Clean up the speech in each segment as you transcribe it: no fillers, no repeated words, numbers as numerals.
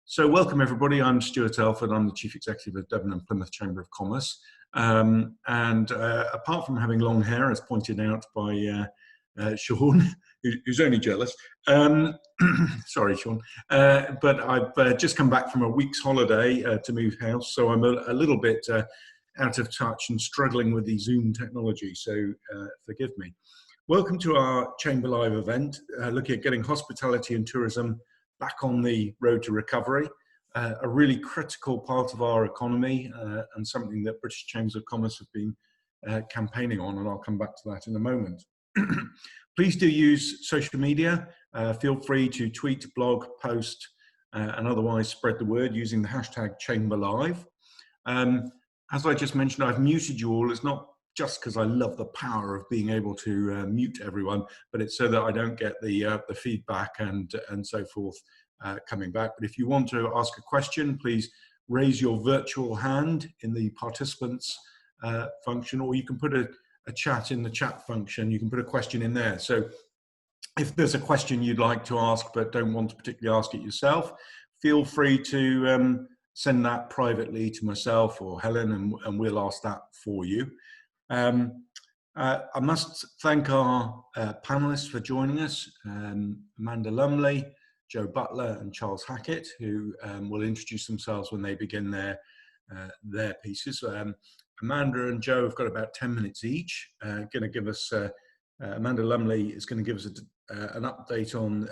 So welcome everybody, I'm Stuart Elford, I'm the Chief Executive of Devon and Plymouth Chamber of Commerce. Apart from having long hair, as pointed out by Sean, who's only jealous, sorry Sean, but I've just come back from a week's holiday to move house, so I'm a little bit out of touch and struggling with the Zoom technology, so forgive me. Welcome to our Chamber Live event, looking at getting hospitality and tourism back on the road to recovery, a really critical part of our economy and something that British Chambers of Commerce have been campaigning on, and I'll come back to that in a moment. Please do use social media. Feel free to tweet, blog, post, and otherwise spread the word using the hashtag ChamberLive. As I just mentioned, I've muted you all. It's not just because I love the power of being able to mute everyone, but it's so that I don't get the feedback and so forth coming back. But if you want to ask a question, please raise your virtual hand in the participants function, or you can put a chat in the chat function. You can put a question in there. So if there's a question you'd like to ask but don't want to particularly ask it yourself, feel free to send that privately to myself or Helen, and we'll ask that for you. I must thank our panelists for joining us, Amanda Lumley, Joe Butler and Charles Hackett, who will introduce themselves when they begin their pieces. Amanda and Joe have got about 10 minutes each. Going to give us, Amanda Lumley is going to give us an update on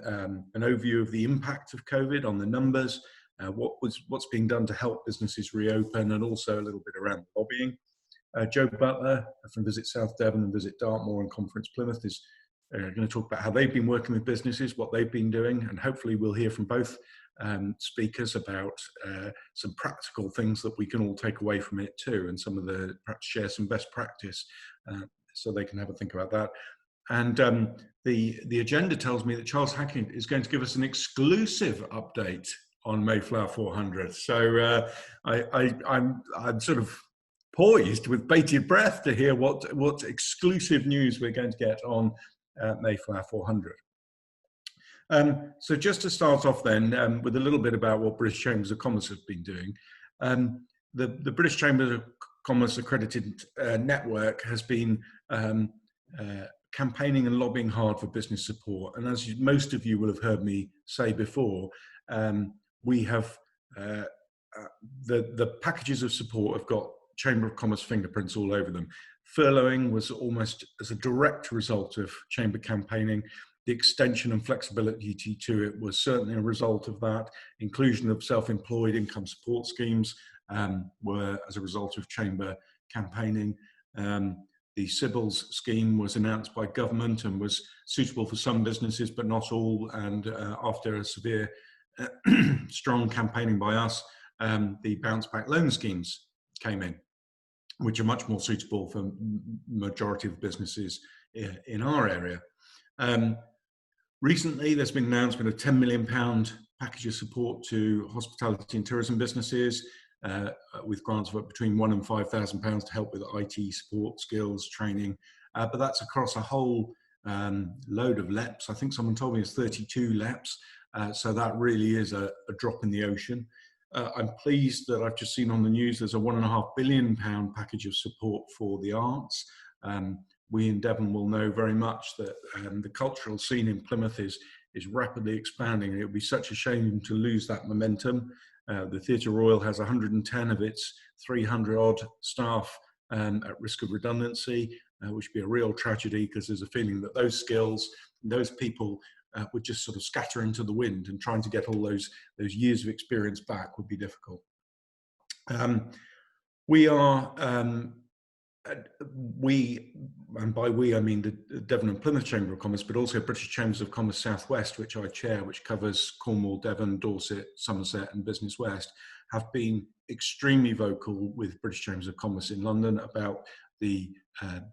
an overview of the impact of COVID on the numbers, what's being done to help businesses reopen, and also a little bit around lobbying. Joe Butler from Visit South Devon and Visit Dartmoor and Conference Plymouth is going to talk about how they've been working with businesses, what they've been doing, and hopefully we'll hear from both speakers about some practical things that we can all take away from it too, and perhaps share some best practice so they can have a think about that. And the agenda tells me that Charles Hackett is going to give us an exclusive update on Mayflower 400. So I'm sort of poised with bated breath to hear what exclusive news we're going to get on Mayflower 400. So just to start off then with a little bit about what British Chambers of Commerce have been doing. The British Chambers of Commerce accredited network has been campaigning and lobbying hard for business support. And as most of you will have heard me say before, we have the packages of support have got Chamber of Commerce fingerprints all over them. Furloughing was almost as a direct result of Chamber campaigning. The extension and flexibility to it was certainly a result of that. Inclusion of self-employed income support schemes were as a result of Chamber campaigning. The Sybil's scheme was announced by government and was suitable for some businesses, but not all. And after a severe, strong campaigning by us, the bounce back loan schemes came in, which are much more suitable for majority of businesses in our area. Recently, there's been an announcement of £10 million package of support to hospitality and tourism businesses with grants of between £1,000 and £5,000 to help with IT support, skills, training. But that's across a whole load of LEPs. I think someone told me it's 32 LEPs. So that really is a drop in the ocean. I'm pleased that I've just seen on the news there's a £1.5 billion package of support for the arts. We in Devon will know very much that the cultural scene in Plymouth is rapidly expanding, and it would be such a shame to lose that momentum. The Theatre Royal has 110 of its 300 odd staff at risk of redundancy, which would be a real tragedy, because there's a feeling that those skills, those people would just sort of scatter into the wind, and trying to get all those years of experience back would be difficult. We, and by we I mean the Devon and Plymouth Chamber of Commerce, but also British Chambers of Commerce South West, which I chair, which covers Cornwall, Devon, Dorset, Somerset and Business West, have been extremely vocal with British Chambers of Commerce in London about the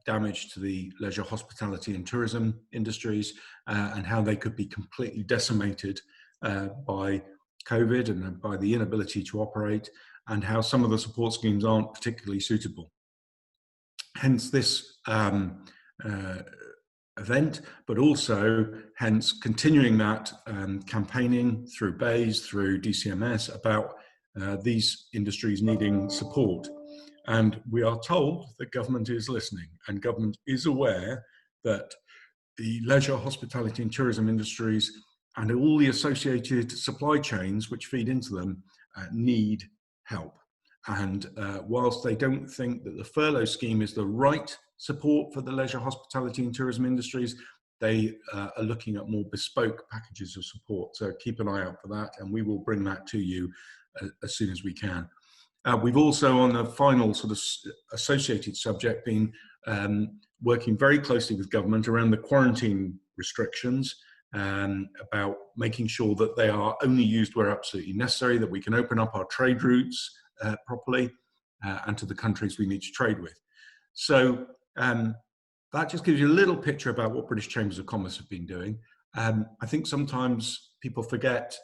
damage to the leisure, hospitality and tourism industries and how they could be completely decimated by COVID and by the inability to operate, and how some of the support schemes aren't particularly suitable. Hence this event, but also hence continuing that campaigning through BEIS, through DCMS about these industries needing support. And we are told that government is listening, and government is aware that the leisure, hospitality and tourism industries and all the associated supply chains which feed into them need help. And whilst they don't think that the furlough scheme is the right support for the leisure, hospitality and tourism industries, they are looking at more bespoke packages of support. So keep an eye out for that, and we will bring that to you as soon as we can. We've also, on the final sort of associated subject, been working very closely with government around the quarantine restrictions, about making sure that they are only used where absolutely necessary, that we can open up our trade routes properly and to the countries we need to trade with. So that just gives you a little picture about what British Chambers of Commerce have been doing. I think sometimes people forget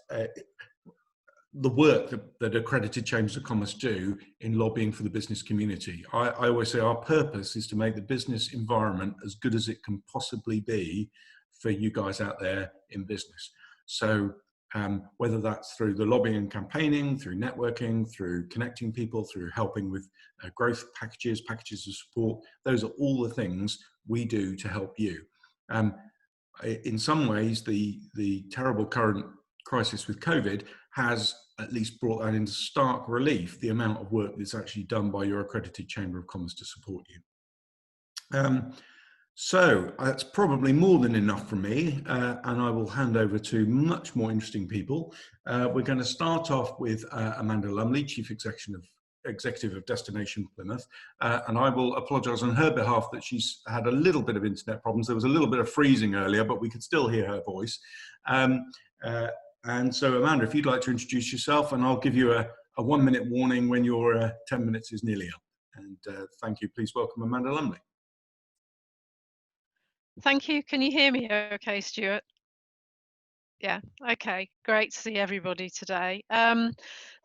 the work that accredited chambers of commerce do in lobbying for the business community. I always say our purpose is to make the business environment as good as it can possibly be for you guys out there in business. So whether that's through the lobbying and campaigning, through networking, through connecting people, through helping with growth packages, packages of support, those are all the things we do to help you. In some ways, the terrible current crisis with COVID has at least brought that into stark relief, the amount of work that's actually done by your accredited Chamber of Commerce to support you. So that's probably more than enough from me, and I will hand over to much more interesting people. We're going to start off with Amanda Lumley, Chief Executive of Destination Plymouth, and I will apologise on her behalf that she's had a little bit of internet problems. There was a little bit of freezing earlier, but we could still hear her voice. And so, Amanda, if you'd like to introduce yourself, and I'll give you a 1-minute warning when your 10 minutes is nearly up. And thank you. Please welcome Amanda Lumley. Thank you. Can you hear me okay, Stuart? Yeah, okay. Great to see everybody today.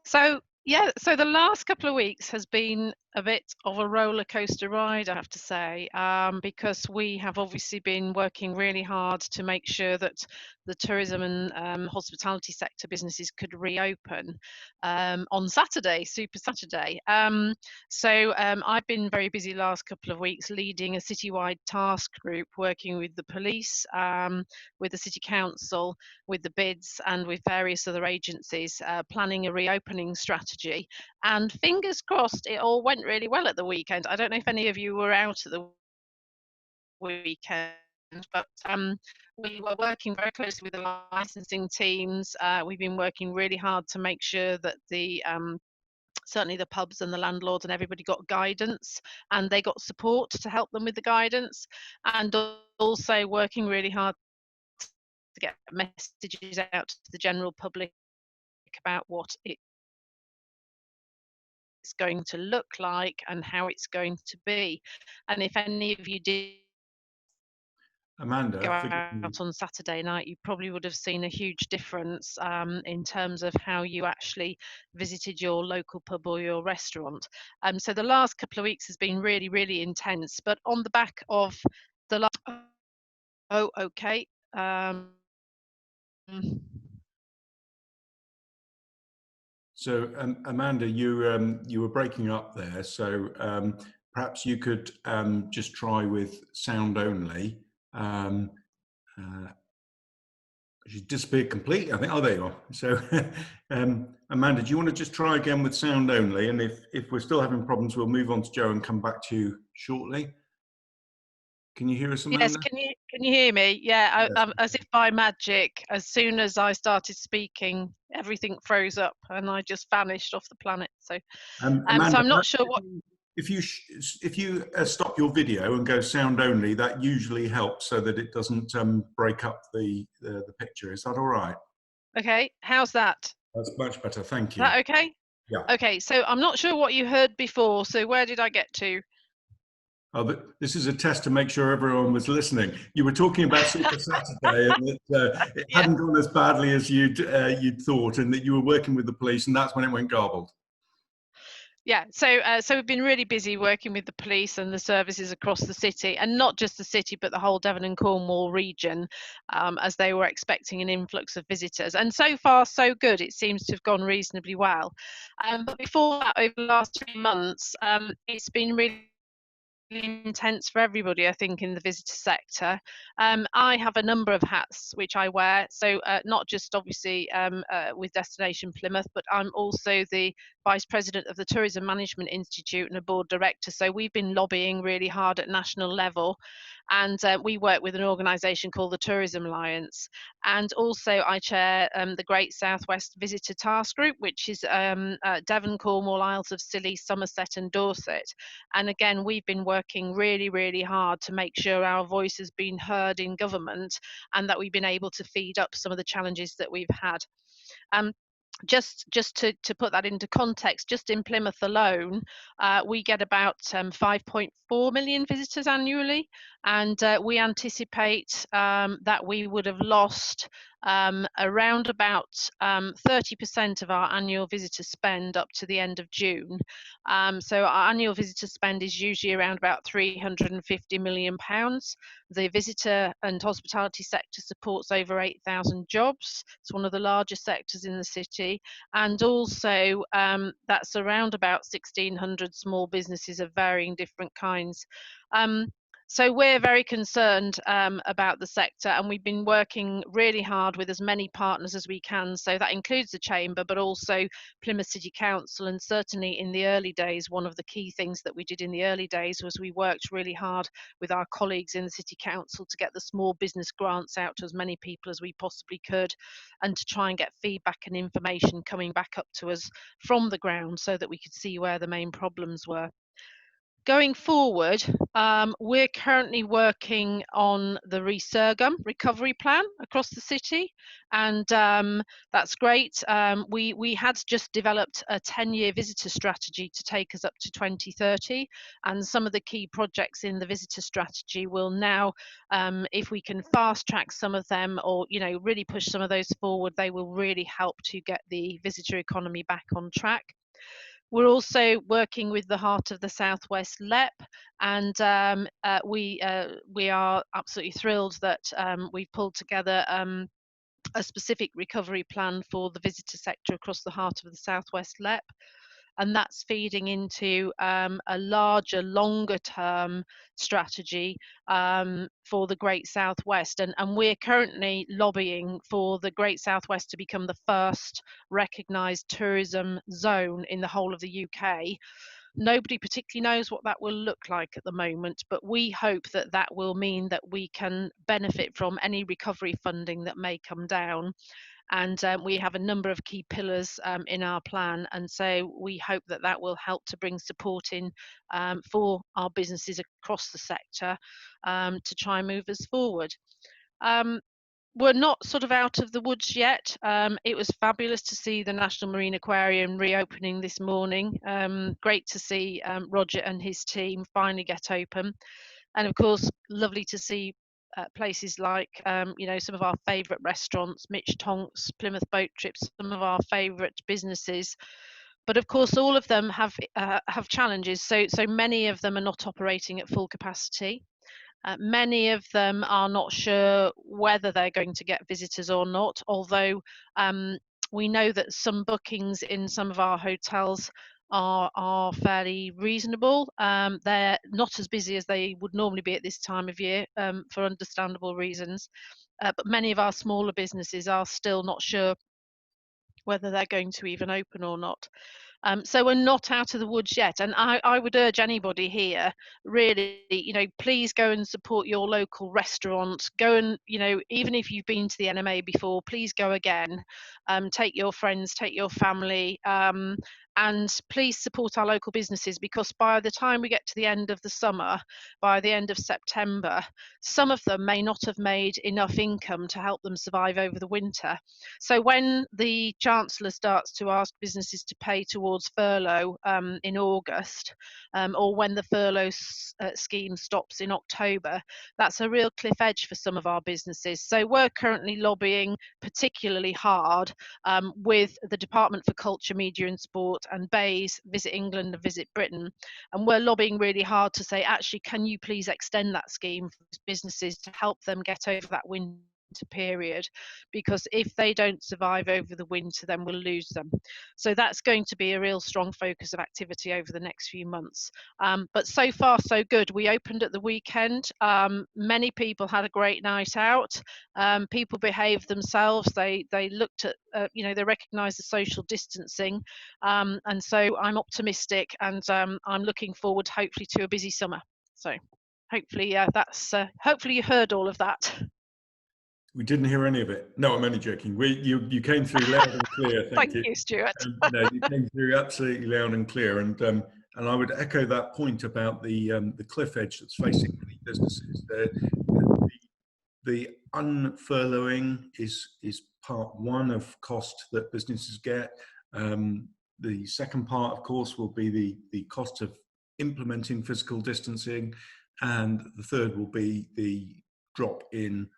So the last couple of weeks has been a bit of a roller coaster ride, I have to say, because we have obviously been working really hard to make sure that the tourism and hospitality sector businesses could reopen on Saturday, Super Saturday. I've been very busy last couple of weeks leading a citywide task group working with the police, with the City Council, with the bids and with various other agencies, planning a reopening strategy. And fingers crossed, it all went really well at the weekend. I don't know if any of you were out at the weekend, but we were working very closely with the licensing teams. We've been working really hard to make sure that certainly the pubs and the landlords and everybody got guidance, and they got support to help them with the guidance, and also working really hard to get messages out to the general public about what it's going to look like and how it's going to be. And if any of you did Amanda, go out on Saturday night, you probably would have seen a huge difference in terms of how you actually visited your local pub or your restaurant. So the last couple of weeks has been really, really intense, but on the back of the So Amanda, you were breaking up there, so perhaps you could just try with sound only. She disappeared completely, I think. Oh, there you are. So Amanda, do you want to just try again with sound only? And if we're still having problems, we'll move on to Joe and come back to you shortly. Can you hear us, Amanda? Yes, can you hear me? Yeah, Yes. as if by magic, as soon as I started speaking, everything froze up and I just vanished off the planet. So, Amanda, so I'm not sure what. If you stop your video and go sound only, that usually helps so that it doesn't break up the picture. Is that all right? Okay, how's that? That's much better. Thank you. Is that okay? Yeah. Okay, so I'm not sure what you heard before. So where did I get to? Oh, but this is a test to make sure everyone was listening. You were talking about Super Saturday and that it hadn't gone as badly as you'd thought, and that you were working with the police, and that's when it went garbled. Yeah, so we've been really busy working with the police and the services across the city, and not just the city, but the whole Devon and Cornwall region, as they were expecting an influx of visitors. And so far, so good. It seems to have gone reasonably well. But before that, over the last 3 months, it's been really intense for everybody, I think, in the visitor sector. I have a number of hats which I wear, so not just obviously with Destination Plymouth, but I'm also the Vice President of the Tourism Management Institute and a board director. So we've been lobbying really hard at national level, and we work with an organisation called the Tourism Alliance. And also I chair the Great Southwest Visitor Task Group, which is Devon, Cornwall, Isles of Scilly, Somerset and Dorset. And again, we've been working really, really hard to make sure our voice has been heard in government and that we've been able to feed up some of the challenges that we've had. Just to put that into context, just in Plymouth alone, we get about 5.4 million visitors annually, and we anticipate that we would have lost around about 30% of our annual visitor spend up to the end of June. So our annual visitor spend is usually around about £350 million. The visitor and hospitality sector supports over 8,000 jobs. It's one of the largest sectors in the city, and also that's around about 1,600 small businesses of varying different kinds. So we're very concerned about the sector, and we've been working really hard with as many partners as we can. So that includes the Chamber, but also Plymouth City Council. And certainly in the early days, one of the key things that we did in the early days was we worked really hard with our colleagues in the City Council to get the small business grants out to as many people as we possibly could, and to try and get feedback and information coming back up to us from the ground so that we could see where the main problems were. Going forward, we're currently working on the Resurgam recovery plan across the city, and that's great. We had just developed a 10-year visitor strategy to take us up to 2030, and some of the key projects in the visitor strategy will now, if we can fast track some of them, or really push some of those forward, they will really help to get the visitor economy back on track. We're also working with the Heart of the Southwest LEP, and we are absolutely thrilled that we've pulled together a specific recovery plan for the visitor sector across the Heart of the Southwest LEP. And that's feeding into a larger, longer term strategy for the Great Southwest. And we're currently lobbying for the Great Southwest to become the first recognised tourism zone in the whole of the UK. Nobody particularly knows what that will look like at the moment, but we hope that that will mean that we can benefit from any recovery funding that may come down. And we have a number of key pillars in our plan, and so we hope that that will help to bring support in for our businesses across the sector to try and move us forward. We're not sort of out of the woods yet. It was fabulous to see the National Marine Aquarium reopening this morning. Great to see Roger and his team finally get open, and of course lovely to see places like some of our favourite restaurants, Mitch Tonks, Plymouth Boat Trips, some of our favourite businesses. But of course all of them have challenges. So many of them are not operating at full capacity. Many of them are not sure whether they're going to get visitors or not, although we know that some bookings in some of our hotels are fairly reasonable. They're not as busy as they would normally be at this time of year for understandable reasons. But many of our smaller businesses are still not sure whether they're going to even open or not. So we're not out of the woods yet. And I would urge anybody here, really, please go and support your local restaurant. Go and, even if you've been to the NMA before, please go again. Take your friends, take your family, and please support our local businesses, because by the time we get to the end of the summer, by the end of September, some of them may not have made enough income to help them survive over the winter. So when the Chancellor starts to ask businesses to pay towards towards furlough in August, or when the furlough scheme stops in October, that's a real cliff edge for some of our businesses. So we're currently lobbying particularly hard with the Department for Culture, Media and Sport and BEIS, Visit England and Visit Britain. And we're lobbying really hard to say, actually, can you please extend that scheme for businesses to help them get over that winter period, because if they don't survive over the winter, then we'll lose them. So that's going to be a real strong focus of activity over the next few months. But so far so good. We opened at the weekend. Many people had a great night out. People behaved themselves. They looked at they recognized the social distancing, and so I'm optimistic, and I'm looking forward hopefully to a busy summer. So hopefully hopefully you heard all of that. We didn't hear any of it. No, I'm only joking. You came through loud and clear. Thank you, Stuart. No, you came through absolutely loud and clear. And I would echo that point about the cliff edge that's facing many businesses. The unfurloughing is part one of cost that businesses get. The second part, of course, will be the cost of implementing physical distancing, and the third will be the drop in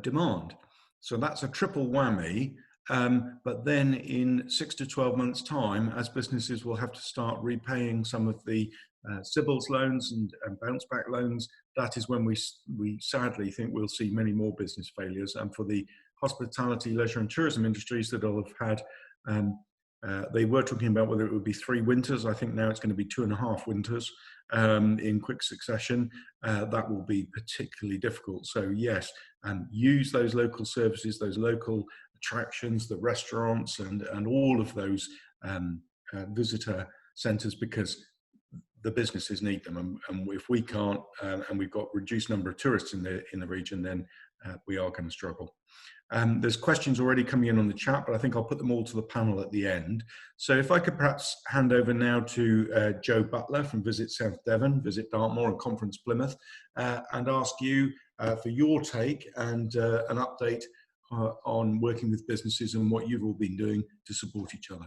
demand. So that's a triple whammy. But then in 6 to 12 months' time, as businesses will have to start repaying some of the CBILS loans and bounce back loans, that is when we sadly think we'll see many more business failures. And for the hospitality, leisure and tourism industries that will have had, they were talking about whether it would be 3 winters. I think now it's going to be 2.5 winters in quick succession. That will be particularly difficult. So yes, use those local services, those local attractions, the restaurants and all of those visitor centres, because the businesses need them. And if we can't, and we've got reduced number of tourists in the region, then we are going to struggle. There's questions already coming in on the chat, but I think I'll put them all to the panel at the end. So if I could perhaps hand over now to Joe Butler from Visit South Devon, Visit Dartmoor and Conference Plymouth, and ask you for your take and an update on working with businesses and what you've all been doing to support each other.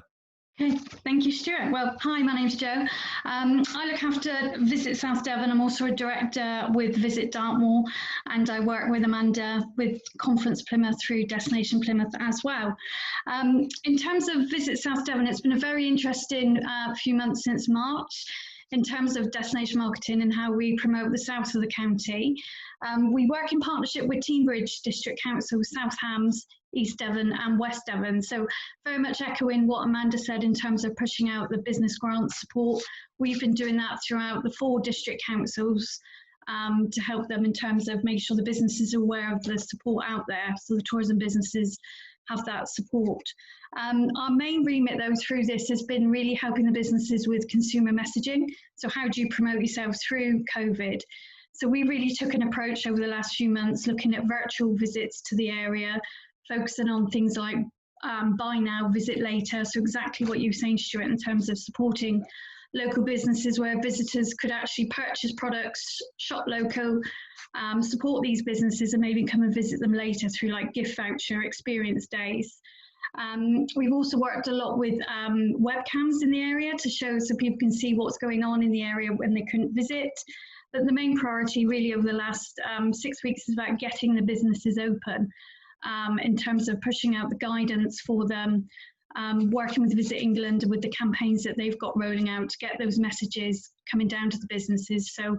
Okay, thank you, Stuart. Well, hi, my name's Joe. I look after Visit South Devon. I'm also a director with Visit Dartmoor, and I work with Amanda with Conference Plymouth through Destination Plymouth as well. In terms of Visit South Devon, it's been a very interesting few months since March in terms of destination marketing and how we promote the south of the county. We work in partnership with Teignbridge District Council, South Hams, East Devon and West Devon. So very much echoing what Amanda said in terms of pushing out the business grant support. We've been doing that throughout the 4 district councils to help them in terms of making sure the businesses are aware of the support out there, so the tourism businesses have that support. Our main remit though through this has been really helping the businesses with consumer messaging. So how do you promote yourself through COVID? So we really took an approach over the last few months looking at virtual visits to the area, focusing on things like buy now, visit later. So exactly what you were saying, Stuart, in terms of supporting local businesses where visitors could actually purchase products, shop local, support these businesses and maybe come and visit them later through like gift voucher experience days. We've also worked a lot with webcams in the area to show so people can see what's going on in the area when they couldn't visit. But the main priority really over the last 6 weeks is about getting the businesses open. In terms of pushing out the guidance for them, working with Visit England with the campaigns that they've got rolling out to get those messages coming down to the businesses. So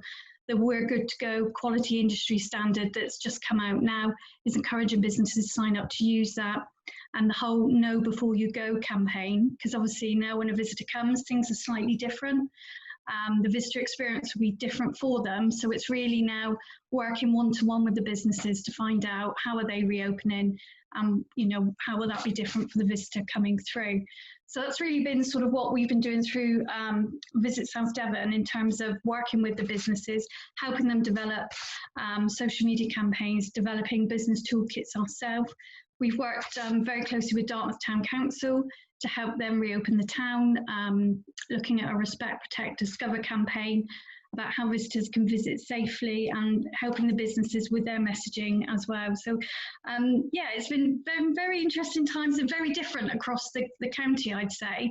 the We're Good to Go quality industry standard that's just come out now is encouraging businesses to sign up to use that. And the whole Know Before You Go campaign, because obviously now when a visitor comes, things are slightly different. The visitor experience will be different for them. So it's really now working one-to-one with the businesses to find out how are they reopening, how will that be different for the visitor coming through. So that's really been sort of what we've been doing through Visit South Devon in terms of working with the businesses, helping them develop social media campaigns, developing business toolkits ourselves. We've worked very closely with Dartmouth Town Council to help them reopen the town, looking at a Respect, Protect, Discover campaign, about how visitors can visit safely and helping the businesses with their messaging as well. So yeah, it's been very, very interesting times and very different across the county, I'd say.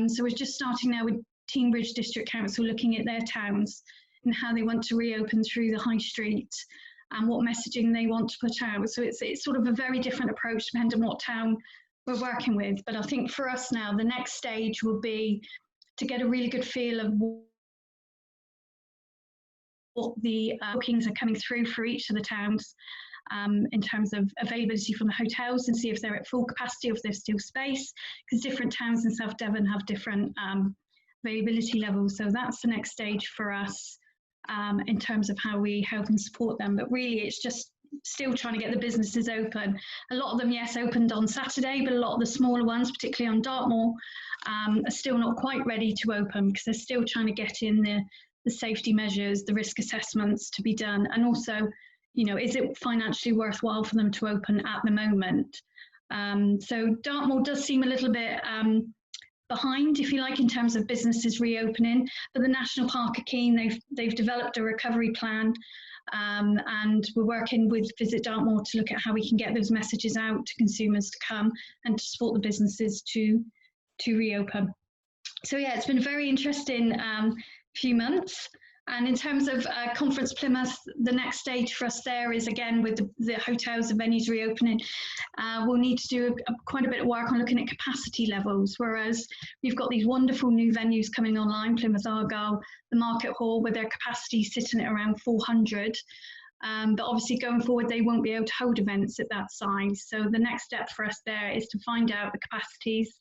So we're just starting now with Teignbridge District Council looking at their towns and how they want to reopen through the high street and what messaging they want to put out. So it's sort of a very different approach depending on what town we're working with. But I think for us now, the next stage will be to get a really good feel of what the bookings are coming through for each of the towns in terms of availability from the hotels, and see if they're at full capacity or if there's still space, because different towns in South Devon have different availability levels. So that's the next stage for us in terms of how we help and support them. But really it's just still trying to get the businesses open. A lot of them, yes, opened on Saturday, but a lot of the smaller ones, particularly on Dartmoor, are still not quite ready to open because they're still trying to get in the safety measures, the risk assessments to be done. And also, you know, is it financially worthwhile for them to open at the moment? So Dartmoor does seem a little bit behind, if you like, in terms of businesses reopening, but the National Park are keen. They've developed a recovery plan, and we're working with Visit Dartmoor to look at how we can get those messages out to consumers to come and to support the businesses to reopen. So yeah, it's been a very interesting few months. And in terms of Conference Plymouth, the next stage for us there is, again, with the hotels and venues reopening, we'll need to do quite a bit of work on looking at capacity levels, whereas we've got these wonderful new venues coming online, Plymouth Argyle, the Market Hall, with their capacity sitting at around 400. But obviously going forward, they won't be able to hold events at that size. So the next step for us there is to find out the capacities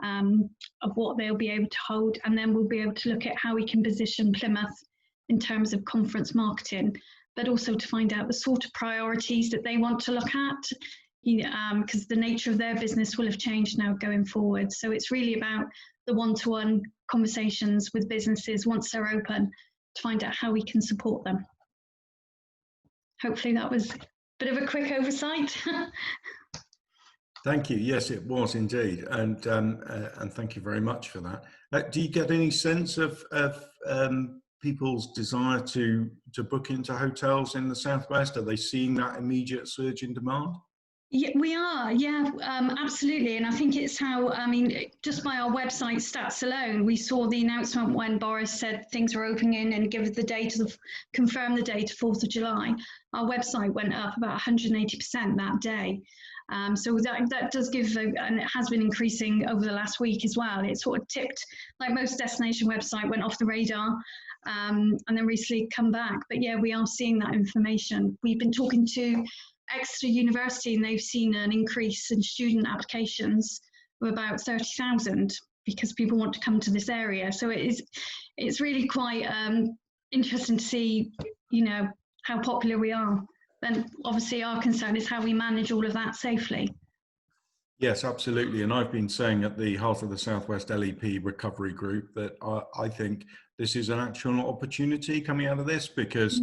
of what they'll be able to hold, and then we'll be able to look at how we can position Plymouth in terms of conference marketing, but also to find out the sort of priorities that they want to look at, because the nature of their business will have changed now going forward. So it's really about the one-to-one conversations with businesses once they're open to find out how we can support them. Hopefully that was a bit of a quick oversight. Thank you. Yes, it was indeed, and thank you very much for that. Do you get any sense of people's desire to book into hotels in the Southwest? Are they seeing that immediate surge in demand? Yeah, we are. Yeah, absolutely. And I think it's how, I mean, just by our website stats alone, we saw the announcement when Boris said things were opening and give the date, confirm the date of 4th of July. Our website went up about 180% that day. So that does give, and it has been increasing over the last week as well. It sort of tipped, like most destination website, went off the radar and then recently come back. But yeah, we are seeing that information. We've been talking to Exeter University and they've seen an increase in student applications of about 30,000 because people want to come to this area. So it's really quite interesting to see, you know, how popular we are. And obviously our concern is how we manage all of that safely. Yes, absolutely. And I've been saying at the Heart of the Southwest LEP recovery group that I think this is an actual opportunity coming out of this, because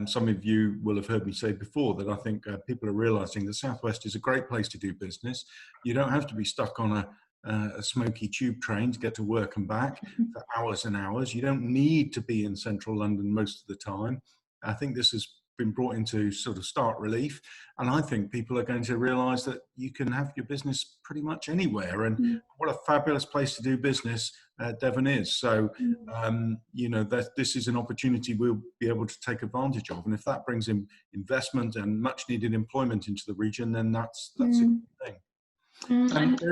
some of you will have heard me say before that I think people are realizing the Southwest is a great place to do business. You don't have to be stuck on a smoky tube train to get to work and back for hours and hours. You don't need to be in central London most of the time. I think this has been brought into sort of stark relief, and I think people are going to realize that you can have your business pretty much anywhere, and what a fabulous place to do business Devon is. So you know, that this is an opportunity we'll be able to take advantage of, and if that brings in investment and much needed employment into the region, then that's a good thing.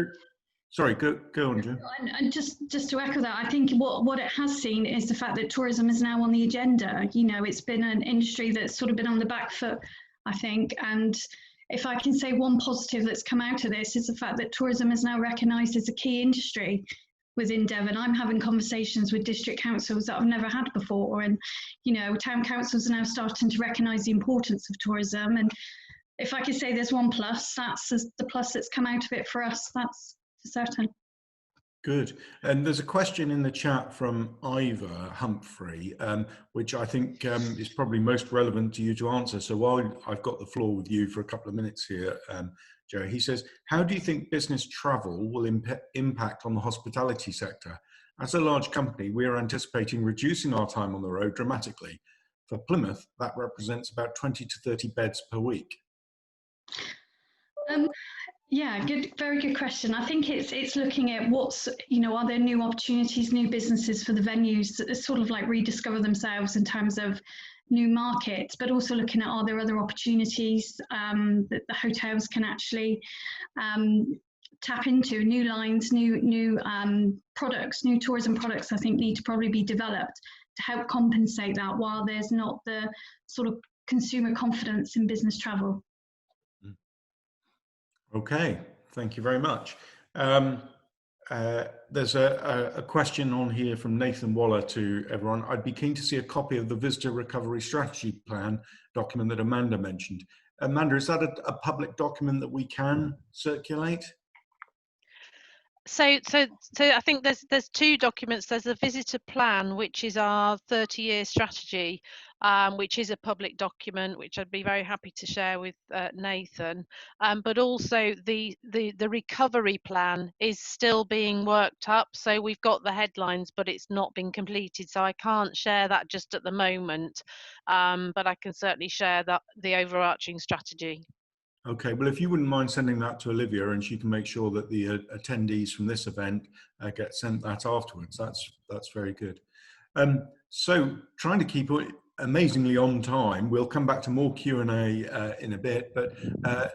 Sorry, go on, Jim. And just to echo that, I think what it has seen is the fact that tourism is now on the agenda. You know, it's been an industry that's sort of been on the back foot, I think. And if I can say one positive that's come out of this is the fact that tourism is now recognised as a key industry within Devon. I'm having conversations with district councils that I've never had before. And, you know, town councils are now starting to recognise the importance of tourism. And if I could say there's one plus, that's the plus that's come out of it for us. That's certain. Good. And there's a question in the chat from Ivor Humphrey, which I think is probably most relevant to you to answer. So while I've got the floor with you for a couple of minutes here, Joe. He says, how do you think business travel will impact on the hospitality sector? As a large company, we are anticipating reducing our time on the road dramatically. For Plymouth, that represents about 20 to 30 beds per week. Yeah, very good question. I think it's looking at what's, are there new opportunities, new businesses for the venues that sort of like rediscover themselves in terms of new markets, but also looking at are there other opportunities that the hotels can actually tap into, new lines, new products, new tourism products, I think need to probably be developed to help compensate that while there's not the sort of consumer confidence in business travel. Okay, thank you very much. There's a question on here from Nathan Waller to everyone. I'd be keen to see a copy of the Visitor Recovery Strategy Plan document that Amanda mentioned. Amanda, is that a public document that we can circulate? So I think there's two documents. There's a visitor plan, which is our 30-year strategy, which is a public document, which I'd be very happy to share with Nathan. But also the recovery plan is still being worked up. So we've got the headlines, but it's not been completed. So I can't share that just at the moment. But I can certainly share the overarching strategy. Okay, well, if you wouldn't mind sending that to Olivia, and she can make sure that the attendees from this event get sent that afterwards. That's very good. So trying to keep it amazingly on time. We'll come back to more Q&A in a bit, but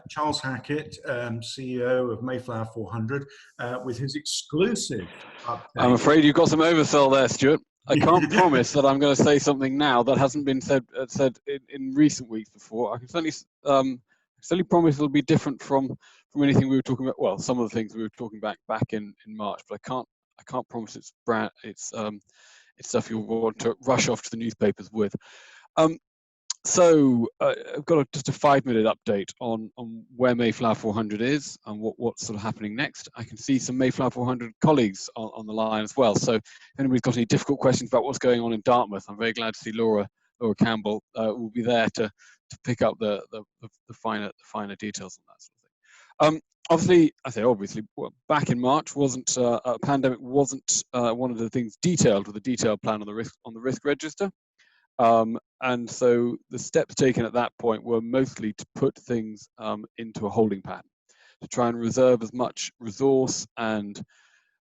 Charles Hackett, CEO of Mayflower 400, with his exclusive update. I'm afraid you've got some oversell there, Stuart. I can't promise that I'm going to say something now that hasn't been said in recent weeks before. I can certainly promise it'll be different from anything we were talking about. Well, some of the things we were talking back in March, but I can't promise it's stuff you'll want to rush off to the newspapers with. So I've got just a 5-minute update on where Mayflower 400 is and what's sort of happening next. I can see some Mayflower 400 colleagues on the line as well. So if anybody's got any difficult questions about what's going on in Dartmouth, I'm very glad to see Laura Campbell will be there to pick up the finer details on that sort of thing. Obviously, well, back in March, a pandemic wasn't one of the things detailed with a detailed plan on the risk register, and so the steps taken at that point were mostly to put things into a holding pattern, to try and reserve as much resource and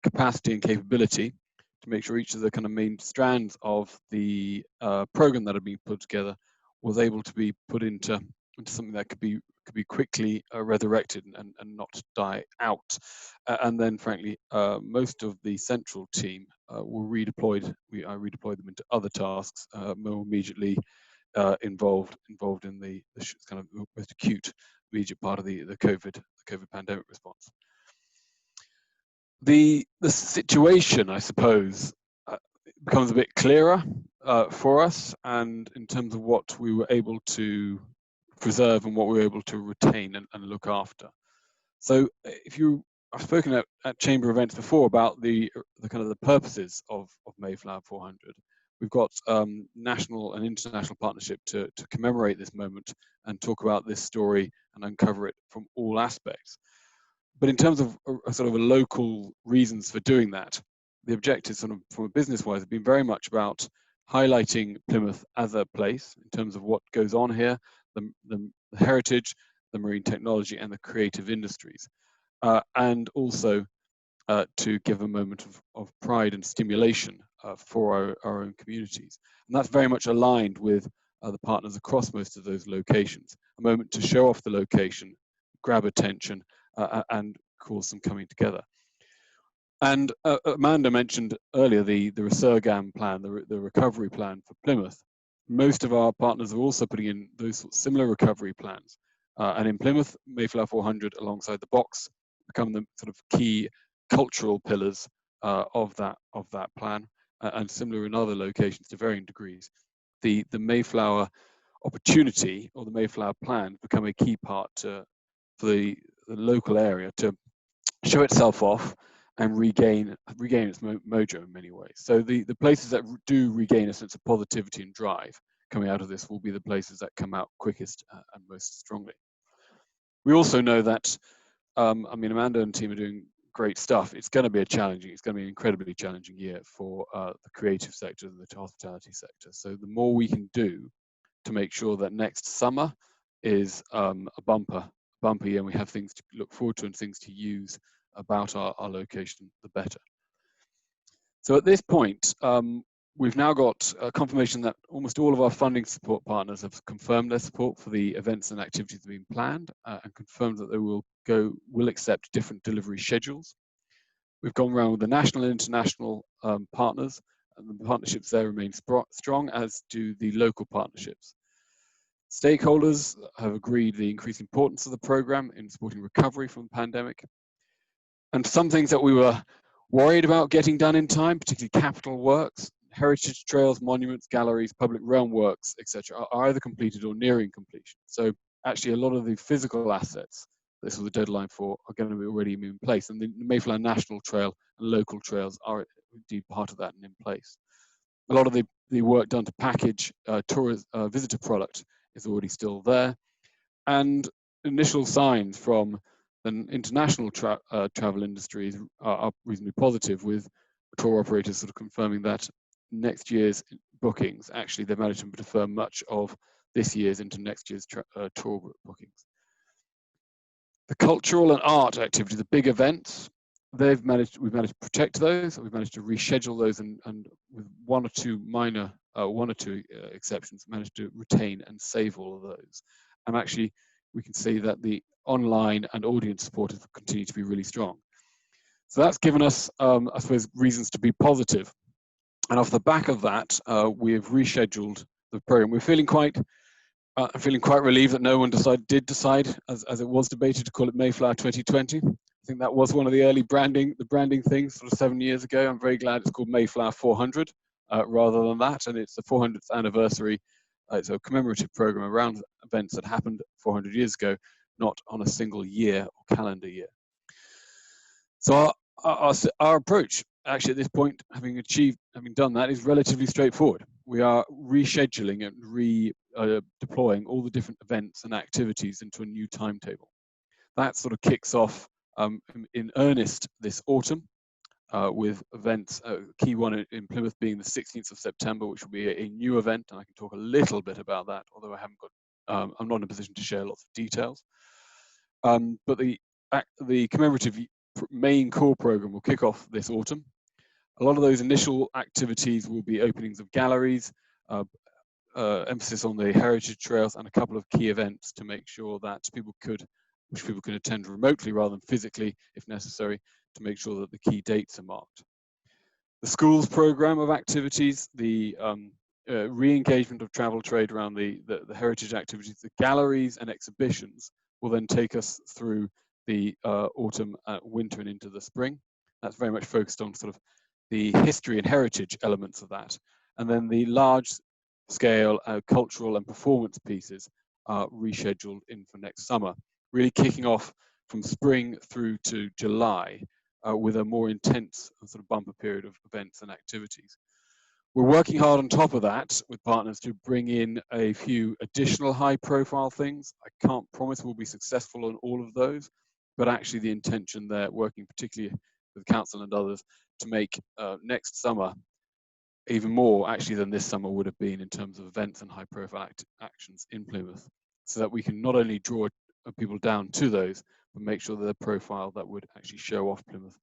capacity and capability to make sure each of the kind of main strands of the program that had been put together was able to be put into something that could be quickly resurrected and not die out. And then, frankly, most of the central team were redeployed. I redeployed them into other tasks more immediately involved in the kind of most acute, immediate part of the COVID pandemic response. The situation, I suppose, becomes a bit clearer for us, and in terms of what we were able to preserve and what we were able to retain and look after. So I've spoken at chamber events before about the kind of the purposes of Mayflower 400. We've got national and international partnership to commemorate this moment and talk about this story and uncover it from all aspects. But in terms of sort of a local reasons for doing that, the objective sort of from a business-wise has been very much about highlighting Plymouth as a place in terms of what goes on here, the heritage, the marine technology and the creative industries, and also to give a moment of pride and stimulation for our own communities. And that's very much aligned with the partners across most of those locations. A moment to show off the location, grab attention, and cause some coming together. And Amanda mentioned earlier the Resurgam plan, the recovery plan for Plymouth. Most of our partners are also putting in those similar recovery plans. And in Plymouth, Mayflower 400 alongside the box become the sort of key cultural pillars of that plan, and similar in other locations to varying degrees. The Mayflower opportunity or the Mayflower plan become a key part for the local area to show itself off and regain its mojo in many ways. So the places that do regain a sense of positivity and drive coming out of this will be the places that come out quickest and most strongly. We also know that, I mean, Amanda and team are doing great stuff. It's going to be it's going to be an incredibly challenging year for the creative sector and the hospitality sector. So the more we can do to make sure that next summer is a bumper year, and we have things to look forward to and things to use about our location, the better. So at this point, we've now got confirmation that almost all of our funding support partners have confirmed their support for the events and activities that have been planned, and confirmed that they will accept different delivery schedules. We've gone around with the national and international partners, and the partnerships there remain strong, as do the local partnerships. Stakeholders have agreed the increased importance of the programme in supporting recovery from the pandemic. And some things that we were worried about getting done in time, particularly capital works, heritage trails, monuments, galleries, public realm works, etc., are either completed or nearing completion. So actually a lot of the physical assets this was the deadline for are going to be already in place. And the Mayflower National Trail and local trails are indeed part of that and in place. A lot of the work done to package visitor product is already still there. And initial signs from the international travel industries are reasonably positive, with tour operators sort of confirming that next year's bookings, actually they've managed to defer much of this year's into next year's tour bookings. The cultural and art activity, the big events, we've managed to protect those. We've managed to reschedule those, and with one or two exceptions, managed to retain and save all of those. And actually, we can see that the online and audience support has continued to be really strong. So that's given us, I suppose, reasons to be positive. And off the back of that, we have rescheduled the program. We're feeling quite relieved that no one did decide, as it was debated, to call it Mayflower 2020. I think that was one of the early branding things, sort of 7 years ago. I'm very glad it's called Mayflower 400 rather than that, and it's the 400th anniversary. It's a commemorative program around events that happened 400 years ago, not on a single year or calendar year. So our approach, actually at this point, having done that, is relatively straightforward. We are rescheduling and deploying all the different events and activities into a new timetable. That sort of kicks off in earnest this autumn with events, key one in Plymouth being the 16th of September, which will be a new event, and I can talk a little bit about that, although I'm not in a position to share lots of details. But the commemorative main core program will kick off this autumn. A lot of those initial activities will be openings of galleries, emphasis on the heritage trails, and a couple of key events to make sure that people could attend remotely rather than physically, if necessary, to make sure that the key dates are marked. The schools program of activities, the re-engagement of travel trade around the heritage activities, the galleries and exhibitions will then take us through the autumn, winter, and into the spring. That's very much focused on sort of the history and heritage elements of that. And then the large scale cultural and performance pieces are rescheduled in for next summer, really kicking off from spring through to July with a more intense sort of bumper period of events and activities. We're working hard on top of that with partners to bring in a few additional high profile things. I can't promise we'll be successful on all of those, but actually the intention there, working particularly with council and others, to make next summer even more actually than this summer would have been in terms of events and high profile actions in Plymouth, so that we can not only draw people down to those, but make sure that their profile that would actually show off Plymouth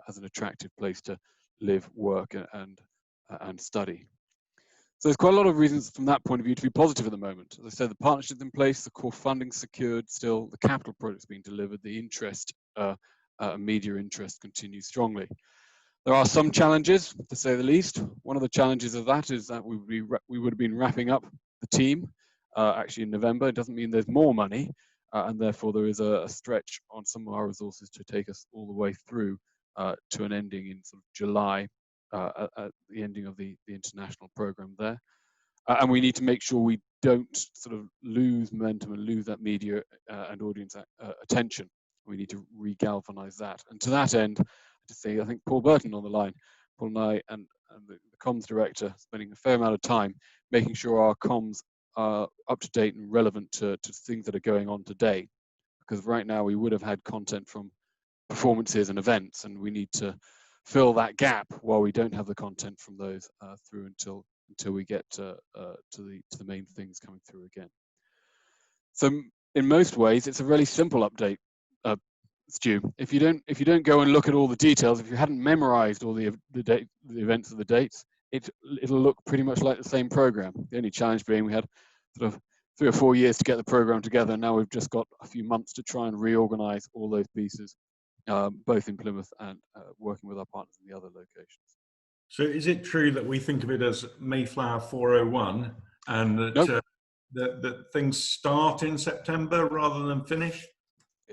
as an attractive place to live, work, and study. So there's quite a lot of reasons from that point of view to be positive at the moment. As I said, the partnership's in place, the core funding secured still, the capital project's being delivered, the interest, media interest continues strongly. There are some challenges, to say the least. One of the challenges of that is that we would have been wrapping up the team actually in November. It doesn't mean there's more money, and therefore there is a stretch on some of our resources to take us all the way through to an ending in sort of July, at the ending of the international program there. And we need to make sure we don't sort of lose momentum and lose that media and audience attention. We need to re-galvanize that. And to that end, to see, I think Paul Burton on the line, Paul and I and the comms director spending a fair amount of time making sure our comms are up to date and relevant to things that are going on today. because right now we would have had content from performances and events, and we need to fill that gap while we don't have the content from those through until we get to the main things coming through again. So in most ways, it's a really simple update, Stu. If you don't go and look at all the details, if you hadn't memorized all the events of the dates, it'll look pretty much like the same program. The only challenge being we had sort of 3 or 4 years to get the program together, and now we've just got a few months to try and reorganize all those pieces, both in Plymouth and working with our partners in the other locations. So is it true that we think of it as Mayflower 401 and that, Nope. that things start in September rather than finish?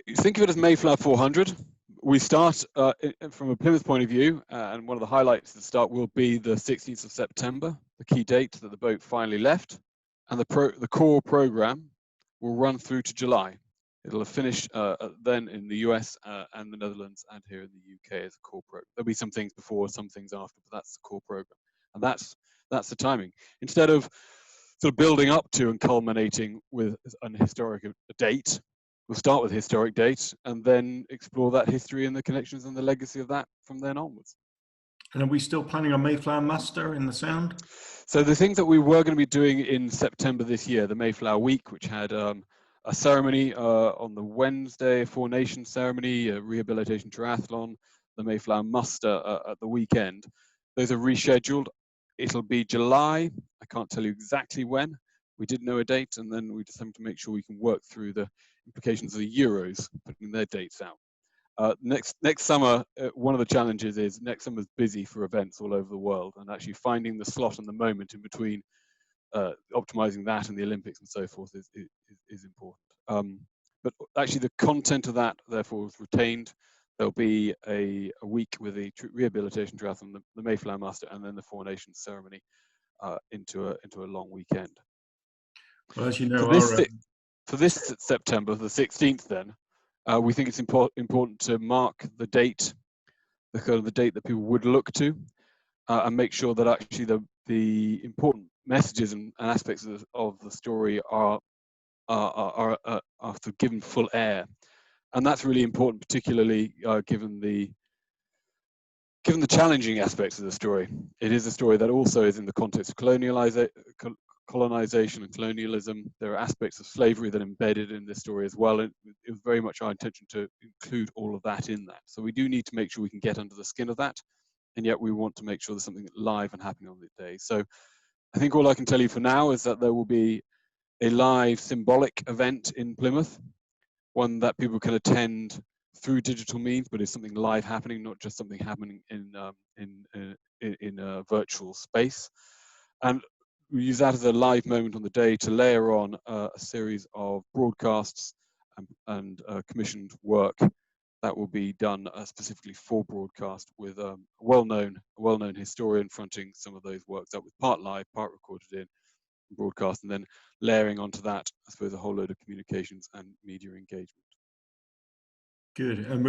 You think of it as Mayflower 400. We start from a Plymouth point of view, and one of the highlights at the start will be the 16th of September, the key date that the boat finally left, and the core program will run through to July. It'll have finished then in the US and the Netherlands and here in the UK as a core program. There'll be some things before, some things after, but that's the core program, and that's the timing. Instead of sort of building up to and culminating with an historic date, we'll start with a historic date and then explore that history and the connections and the legacy of that from then onwards. And are we still planning on Mayflower Muster in the Sound? So the things that we were going to be doing in September this year, the Mayflower Week, which had a ceremony on the Wednesday, a Four Nations ceremony, a rehabilitation triathlon, the Mayflower Muster at the weekend, those are rescheduled. It'll be July. I can't tell you exactly when. We did know a date, and then we just have to make sure we can work through the implications of the Euros, putting their dates out. Next summer, one of the challenges is next summer's busy for events all over the world, and actually finding the slot and the moment in between, optimizing that and the Olympics and so forth is important. But actually the content of that therefore is retained. There'll be a week with the rehabilitation triathlon, the Mayflower Muster, and then the Four Nations ceremony into a long weekend. Well, as you know, for this September, the 16th, then we think it's important to mark the date, the kind of the date that people would look to, and make sure that actually the important messages and aspects of the story are given full air, and that's really important, particularly given the challenging aspects of the story. It is a story that also is in the context of colonization and colonialism. There are aspects of slavery that are embedded in this story as well, and it was very much our intention to include all of that in that. So we do need to make sure we can get under the skin of that, and yet we want to make sure there's something live and happening on the day. So I think all I can tell you for now is that there will be a live symbolic event in Plymouth, one that people can attend through digital means, but it's something live happening, not just something happening in a virtual space. And we use that as a live moment on the day to layer on a series of broadcasts and commissioned work that will be done specifically for broadcast with a well-known historian fronting some of those works that was part live, part recorded in broadcast, and then layering onto that, I suppose, a whole load of communications and media engagement. Good. And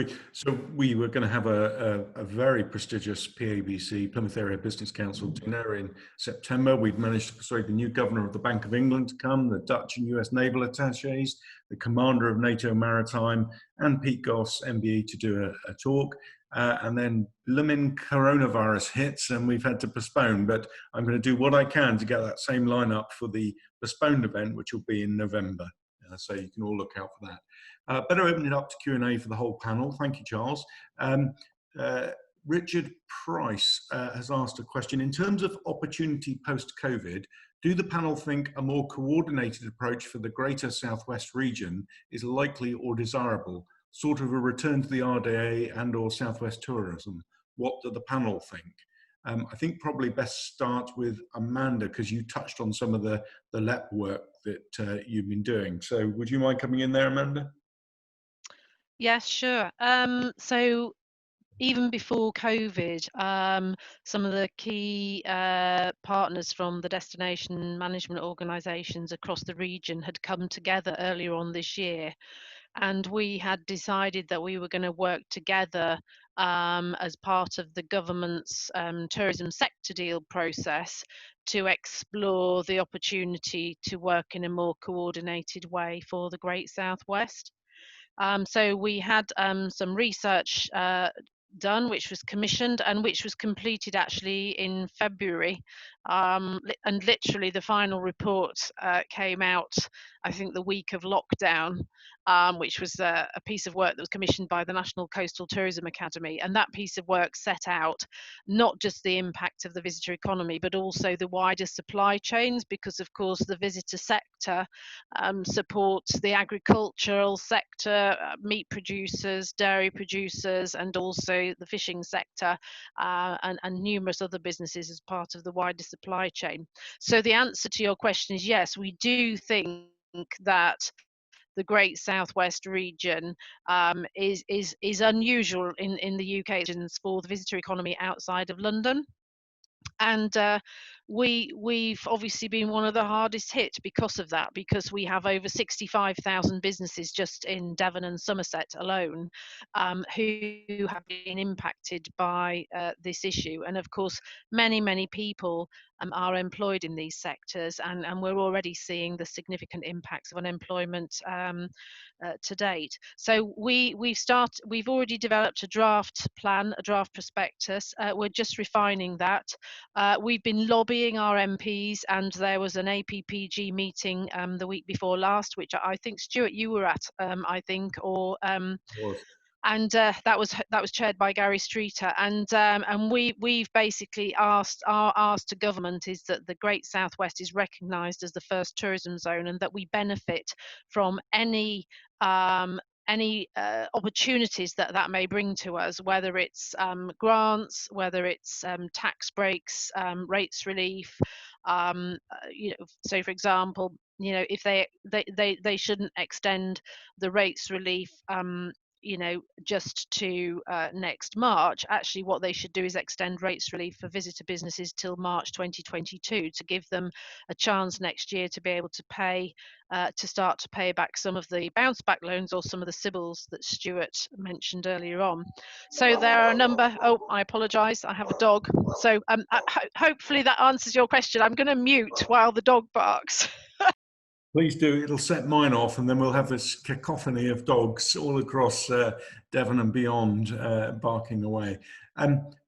we were going to have a very prestigious PABC, Plymouth Area Business Council dinner in September. We've managed to persuade the new governor of the Bank of England to come, the Dutch and US naval attaches, the commander of NATO Maritime, and Pete Goss, MBE, to do a talk. And then blooming coronavirus hits and we've had to postpone, but I'm going to do what I can to get that same lineup for the postponed event, which will be in November. So you can all look out for that. Better open it up to Q&A for the whole panel. Thank you, Charles. Richard Price has asked a question. In terms of opportunity post-COVID, do the panel think a more coordinated approach for the Greater Southwest region is likely or desirable? Sort of a return to the RDA and or Southwest tourism. What do the panel think? I think probably best start with Amanda, because you touched on some of the LEP work that you've been doing. So would you mind coming in there, Amanda? Yes, sure. So even before COVID, some of the key partners from the destination management organisations across the region had come together earlier on this year, and we had decided that we were going to work together as part of the government's tourism sector deal process to explore the opportunity to work in a more coordinated way for the Great Southwest. So we had some research done, which was commissioned and which was completed actually in February. And literally the final report came out, I think, the week of lockdown, which was a piece of work that was commissioned by the National Coastal Tourism Academy. And that piece of work set out not just the impact of the visitor economy, but also the wider supply chains, because of course the visitor sector supports the agricultural sector, meat producers, dairy producers, and also the fishing sector, and numerous other businesses as part of the wider supply chain. So the answer to your question is yes, we do think that the Great Southwest region is unusual in the UK for the visitor economy outside of London. And we've obviously been one of the hardest hit because of that, because we have over 65,000 businesses just in Devon and Somerset alone who have been impacted by this issue. And of course, many people are employed in these sectors, and we're already seeing the significant impacts of unemployment to date. So we've already developed a draft plan, a draft prospectus. We're just refining that. We've been lobbying our MPs, and there was an APPG meeting the week before last, which I think, Stuart, you were at, I think, or and that was chaired by Gary Streeter, and we've basically asked to government is that the Great Southwest is recognised as the first tourism zone, and that we benefit from any opportunities that may bring to us, whether it's grants, whether it's tax breaks, rates relief. So for example, if they shouldn't extend the rates relief just to next March. Actually, what they should do is extend rates relief for visitor businesses till March 2022 to give them a chance next year to be able to start to pay back some of the bounce back loans or some of the CBILS that Stuart mentioned earlier on. So there are a number. Oh, I apologise. I have a dog. So hopefully that answers your question. I'm going to mute while the dog barks. Please do. It'll set mine off, and then we'll have this cacophony of dogs all across Devon and beyond barking away.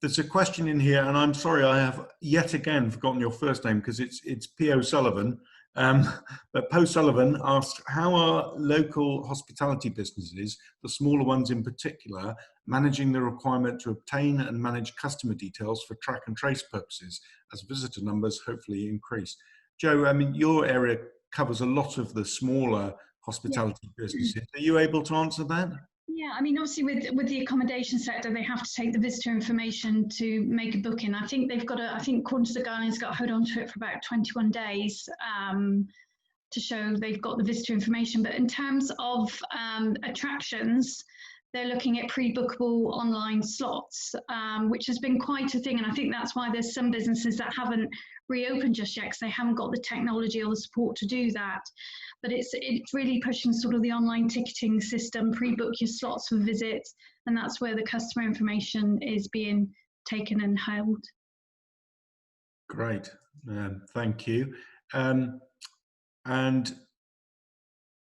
There's a question in here, and I'm sorry I have yet again forgotten your first name, because it's P.O. Sullivan. But Poe Sullivan asked, how are local hospitality businesses, the smaller ones in particular, managing the requirement to obtain and manage customer details for track and trace purposes as visitor numbers hopefully increase? Joe, I mean, your area covers a lot of the smaller hospitality businesses. Are you able to answer that? Yeah, I mean, obviously with the accommodation sector, they have to take the visitor information to make a booking. I think they've got I think according to the guidelines, got to hold on to it for about 21 days to show they've got the visitor information. But in terms of attractions, they're looking at pre-bookable online slots, which has been quite a thing. And I think that's why there's some businesses that haven't reopened just yet, because they haven't got the technology or the support to do that. But it's really pushing sort of the online ticketing system, pre-book your slots for visits, and that's where the customer information is being taken and held. Great, thank you. And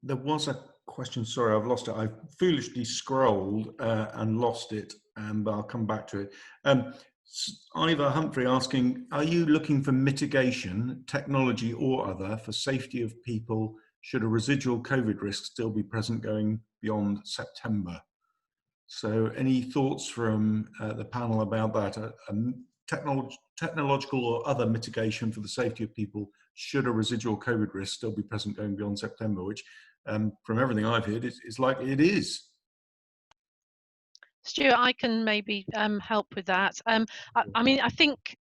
there was a question, sorry, I've lost it. I foolishly scrolled and lost it, but I'll come back to it. Ivor Humphrey asking, are you looking for mitigation, technology or other, for safety of people should a residual COVID risk still be present going beyond September? So any thoughts from the panel about that? Technological or other mitigation for the safety of people should a residual COVID risk still be present going beyond September, which from everything I've heard, it's like it is. Stuart, I can maybe help with that. I mean, I think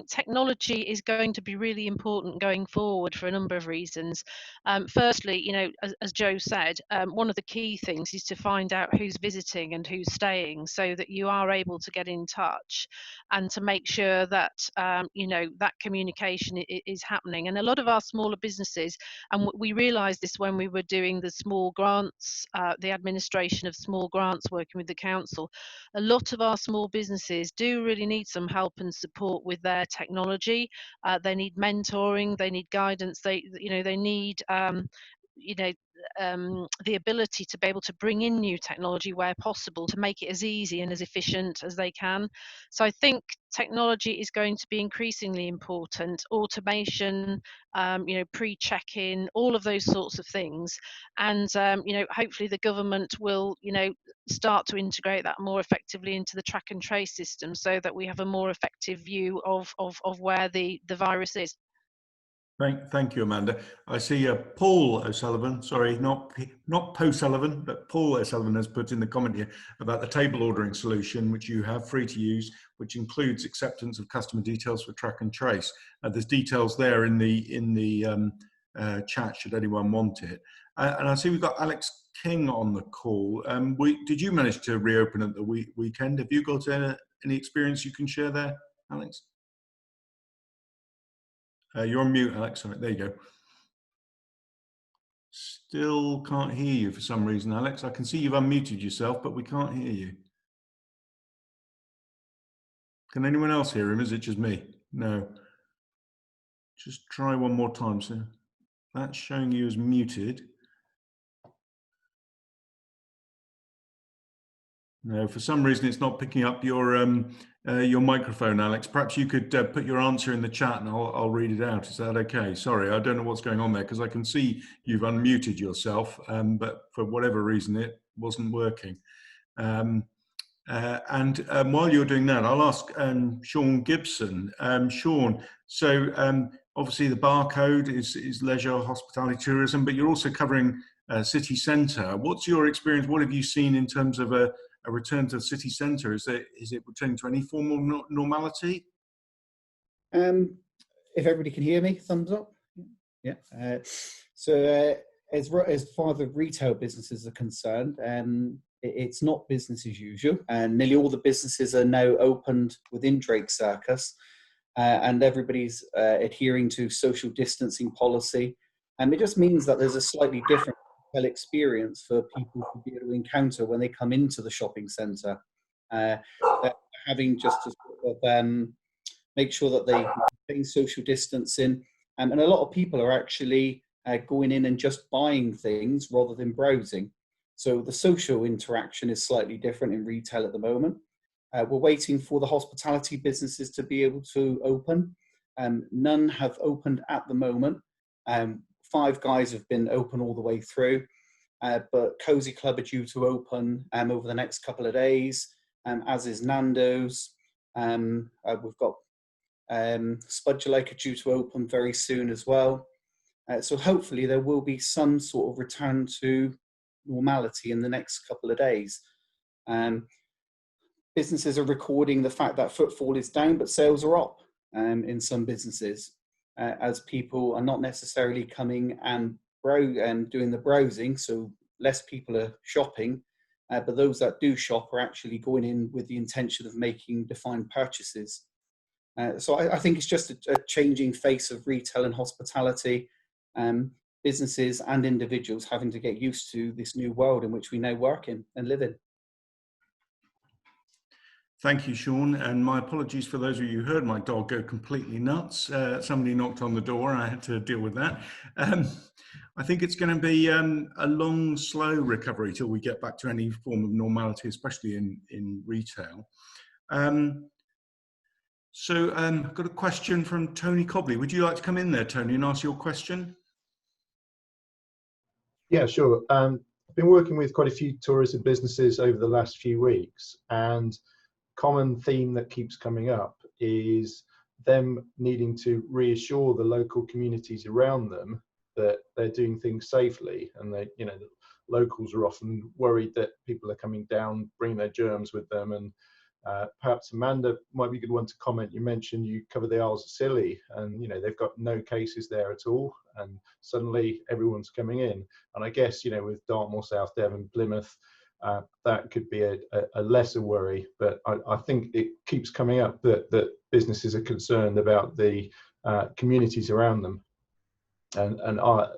technology is going to be really important going forward for a number of reasons. Firstly, as Joe said, one of the key things is to find out who's visiting and who's staying, so that you are able to get in touch and to make sure that that communication is happening. And a lot of our smaller businesses, and we realised this when we were doing the small grants, the administration of small grants, working with the council. A lot of our small businesses do really need some help and support with their technology. They need mentoring, they need guidance, they need the ability to be able to bring in new technology where possible to make it as easy and as efficient as they can. So I think technology is going to be increasingly important. Automation, pre-check-in, all of those sorts of things, and hopefully the government will start to integrate that more effectively into the track and trace system, so that we have a more effective view of where the virus is. Thank you, Amanda. I see Paul O'Sullivan, sorry, not Poe Sullivan, but Paul O'Sullivan has put in the comment here about the table ordering solution, which you have free to use, which includes acceptance of customer details for track and trace. There's details there in the chat, should anyone want it. And I see we've got Alex King on the call. Did you manage to reopen at the weekend? Have you got any experience you can share there, Alex? You're on mute, Alex. All right, there you go. Still can't hear you for some reason, Alex. I can see you've unmuted yourself, but we can't hear you. Can anyone else hear him? Is it just me? No. Just try one more time, sir. That's showing you as muted. No, for some reason it's not picking up your microphone, Alex. Perhaps you could put your answer in the chat and I'll read it out. Is that okay? Sorry, I don't know what's going on there, because I can see you've unmuted yourself, but for whatever reason it wasn't working. While you're doing that, I'll ask Sean Gibson. Sean, so obviously the barcode is leisure, hospitality, tourism, but you're also covering city centre. What's your experience? What have you seen in terms of a return to the city centre? Is it returning to any form of normality? If everybody can hear me, thumbs up. Yeah. So as far as the retail businesses are concerned, it's not business as usual, and nearly all the businesses are now opened within Drake Circus, and everybody's adhering to social distancing policy. And it just means that there's a slightly different experience for people to be able to encounter when they come into the shopping centre. Having just to sort of make sure that they maintain social distancing, and a lot of people are actually going in and just buying things rather than browsing. So the social interaction is slightly different in retail at the moment. We're waiting for the hospitality businesses to be able to open. None have opened at the moment. Five Guys have been open all the way through, but Cozy Club are due to open over the next couple of days, as is Nando's. We've got Spudulike due to open very soon as well. So hopefully there will be some sort of return to normality in the next couple of days. Businesses are recording the fact that footfall is down, but sales are up in some businesses, as people are not necessarily coming and doing the browsing, so less people are shopping, but those that do shop are actually going in with the intention of making defined purchases. So I think it's just a changing face of retail and hospitality, businesses and individuals having to get used to this new world in which we now work in and live in. Thank you, Sean, and my apologies for those of you who heard my dog go completely nuts. Somebody knocked on the door and I had to deal with that. I think it's going to be a long, slow recovery till we get back to any form of normality, especially in retail. So I've got a question from Tony Cobley. Would you like to come in there, Tony, and ask your question? Yeah, sure. I've been working with quite a few tourism businesses over the last few weeks, and common theme that keeps coming up is them needing to reassure the local communities around them that they're doing things safely, and the locals are often worried that people are coming down, bringing their germs with them. And perhaps Amanda might be a good one to comment. You mentioned you cover the Isles of Scilly, and they've got no cases there at all, and suddenly everyone's coming in. And I guess with Dartmoor, South Devon, Plymouth, that could be a lesser worry, but I think it keeps coming up that businesses are concerned about the communities around them, and our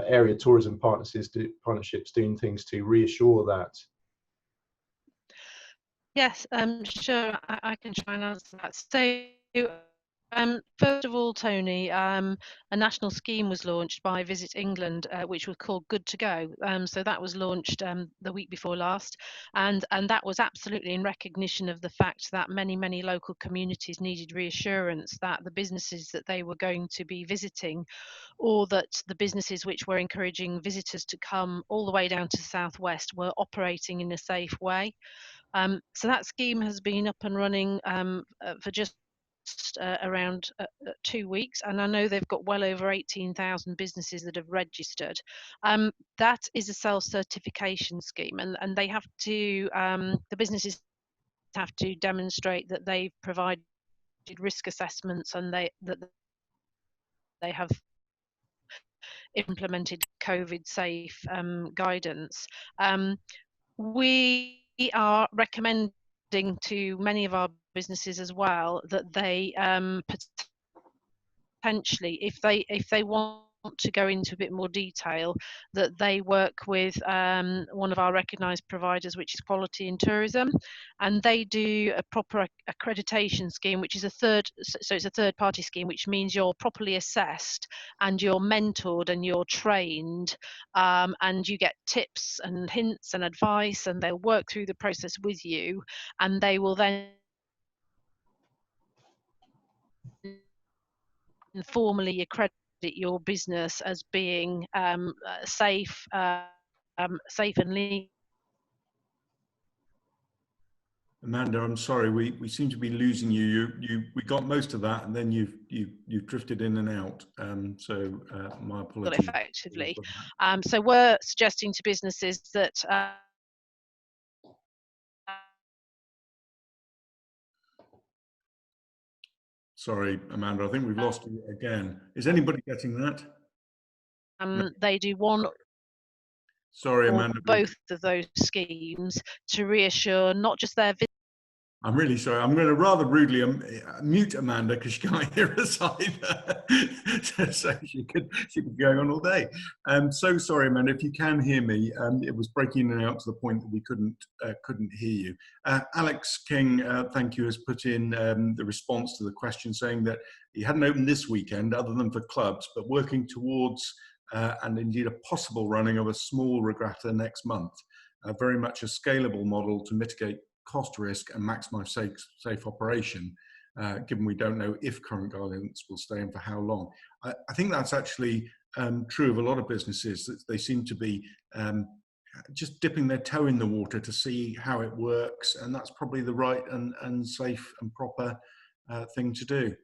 area tourism partnerships doing things to reassure that. Yes, sure, I can try and answer that. So First of all, Tony, a national scheme was launched by Visit England, which was called Good to Go. So that was launched the week before last, and that was absolutely in recognition of the fact that many local communities needed reassurance that the businesses that they were going to be visiting, or that the businesses which were encouraging visitors to come all the way down to the southwest, were operating in a safe way. So that scheme has been up and running for just around 2 weeks, and I know they've got well over 18,000 businesses that have registered. That is a self-certification scheme, and they have to, the businesses have to demonstrate that they've provided risk assessments and that they have implemented COVID safe guidance. We are recommending to many of our businesses as well that they potentially, if they want to go into a bit more detail, that they work with one of our recognised providers, which is Quality in Tourism, and they do a proper accreditation scheme, which is it's a third party scheme, which means you're properly assessed and you're mentored and you're trained, and you get tips and hints and advice, and they'll work through the process with you, and they will then formally accredit your business as being safe, safe and legal. Amanda, I'm sorry, we seem to be losing you. We got most of that, and then you've drifted in and out. So my apologies. Effectively, so we're suggesting to businesses that. Sorry, Amanda, I think we've lost you again. Is anybody getting that? They do one. Sorry, Amanda. Both of those schemes to reassure not just their. I'm really sorry. I'm going to rather rudely mute Amanda because she can't hear us either. So she could be going on all day. So sorry, Amanda. If you can hear me, it was breaking in and out to the point that we couldn't hear you. Alex King, thank you, has put in the response to the question, saying that he hadn't opened this weekend other than for clubs, but working towards and indeed a possible running of a small regatta next month. Very much a scalable model to mitigate cost risk and maximize safe operation, given we don't know if current guidance will stay in for how long. I think that's actually true of a lot of businesses, that they seem to be just dipping their toe in the water to see how it works, and that's probably the right and safe and proper thing to do.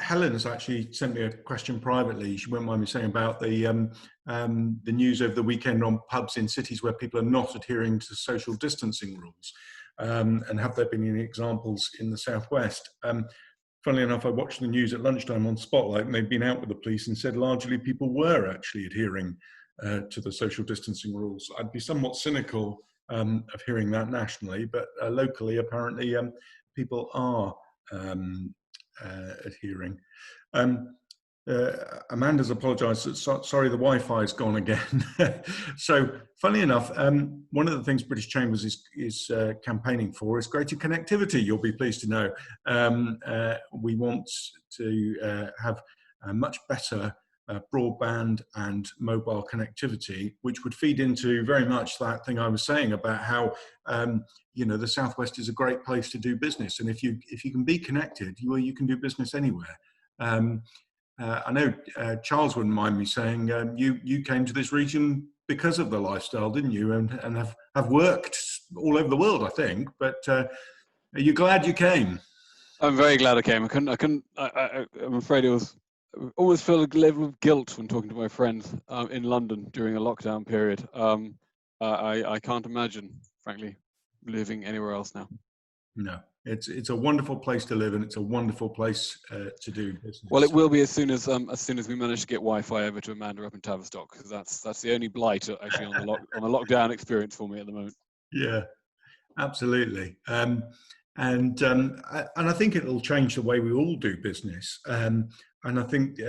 Helen has actually sent me a question privately. She won't mind me saying about the news over the weekend on pubs in cities where people are not adhering to social distancing rules, and have there been any examples in the southwest? Funnily enough, I watched the news at lunchtime on Spotlight, and they've been out with the police and said largely people were actually adhering to the social distancing rules. I'd be somewhat cynical of hearing that nationally, but locally apparently people are adhering. Amanda's apologised. Sorry, the Wi-Fi's gone again. So, funnily enough, one of the things British Chambers is campaigning for is greater connectivity. You'll be pleased to know. We want to have a much better broadband and mobile connectivity, which would feed into very much that thing I was saying about how the Southwest is a great place to do business, and if you can be connected, you can do business anywhere. I know Charles wouldn't mind me saying you came to this region because of the lifestyle, didn't you? And have worked all over the world, I think. But are you glad you came? I'm very glad I came. I'm afraid it was. I always feel a level of guilt when talking to my friends in London during a lockdown period. I can't imagine, frankly, living anywhere else now. No, it's a wonderful place to live, and it's a wonderful place to do business. Well, it will be as soon as we manage to get Wi-Fi over to Amanda up in Tavistock, because that's the only blight actually on the lockdown experience for me at the moment. Yeah, absolutely. And I think it'll change the way we all do business. And I think,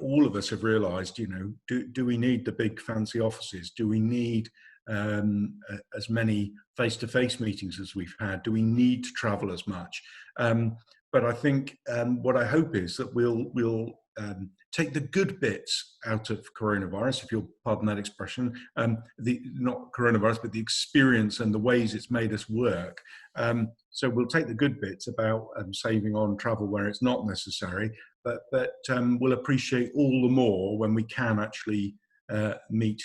all of us have realised, do we need the big fancy offices? Do we need as many face-to-face meetings as we've had? Do we need to travel as much? But I think what I hope is that we'll take the good bits out of coronavirus, if you'll pardon that expression, not coronavirus, but the experience and the ways it's made us work. So we'll take the good bits about saving on travel where it's not necessary, but we'll appreciate all the more when we can actually meet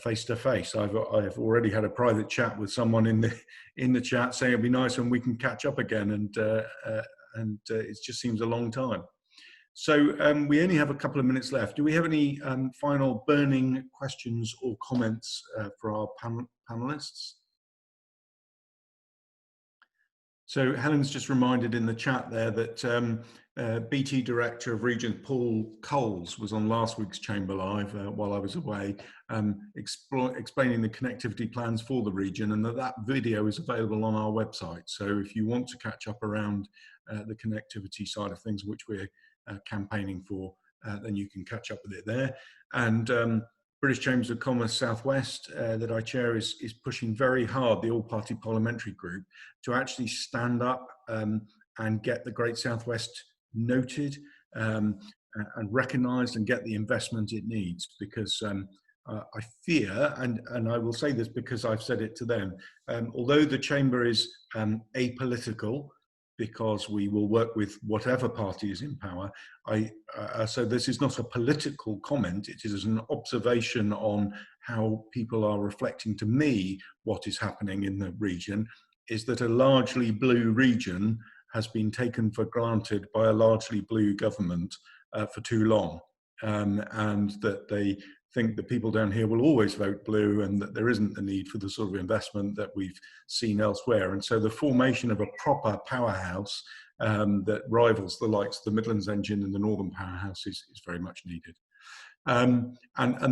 face to face. I've already had a private chat with someone in the chat saying it'd be nice when we can catch up again, and it just seems a long time. So we only have a couple of minutes left. Do we have any final burning questions or comments for our panelists? So Helen's just reminded in the chat there that BT Director of Region Paul Coles was on last week's Chamber Live while I was away, explaining the connectivity plans for the region, and that video is available on our website. So if you want to catch up around the connectivity side of things, which we're campaigning for, then you can catch up with it there. And British Chambers of Commerce Southwest that I chair is pushing very hard, the all-party parliamentary group, to actually stand up and get the Great Southwest noted and recognised and get the investment it needs, because I fear, and I will say this because I've said it to them, although the Chamber is apolitical, because we will work with whatever party is in power. So this is not a political comment, it is an observation on how people are reflecting to me what is happening in the region, is that a largely blue region has been taken for granted by a largely blue government for too long, and that they think that people down here will always vote blue, and that there isn't the need for the sort of investment that we've seen elsewhere. And so the formation of a proper powerhouse that rivals the likes of the Midlands Engine and the Northern Powerhouse is very much needed. And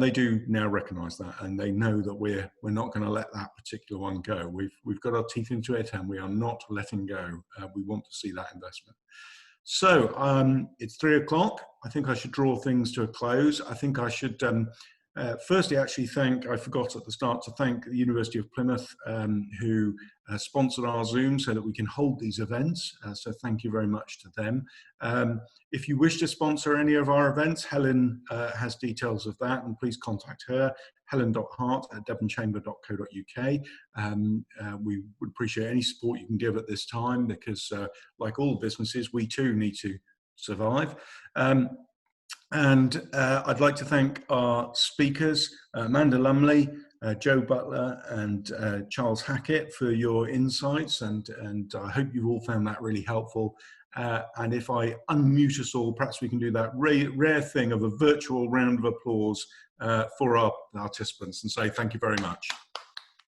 they do now recognise that, and they know that we're not going to let that particular one go. We've got our teeth into it, and we are not letting go. We want to see that investment. So it's 3 o'clock. I think I should draw things to a close. I think I should firstly actually I forgot at the start to thank the University of Plymouth who sponsored our Zoom so that we can hold these events. So thank you very much to them. If you wish to sponsor any of our events, Helen has details of that, and please contact her, helen.hart@devonchamber.co.uk. We would appreciate any support you can give at this time, because like all businesses, we too need to survive. And I'd like to thank our speakers, Amanda Lumley, Joe Butler, and Charles Hackett, for your insights, and I hope you've all found that really helpful. And if I unmute us all, perhaps we can do that rare thing of a virtual round of applause for our participants and say thank you very much.